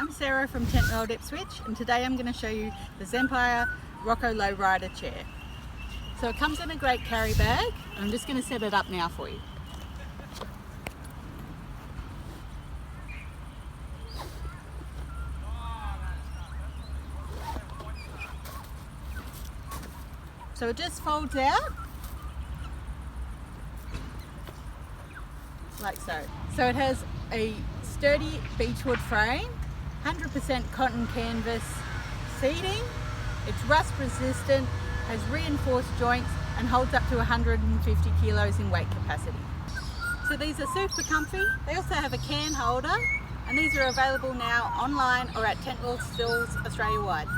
I'm Sarah from Tentworld Ipswich, and today I'm going to show you the Zempire Roco lowrider chair. So it comes in a great carry bag, and I'm just going to set it up now for you. So it just folds out like so. So it has a sturdy beechwood frame, 100% cotton canvas seating, it's rust resistant, has reinforced joints and holds up to 150 kilos in weight capacity. So these are super comfy. They also have a can holder, and these are available now online or at Tentworld stores Australia-wide.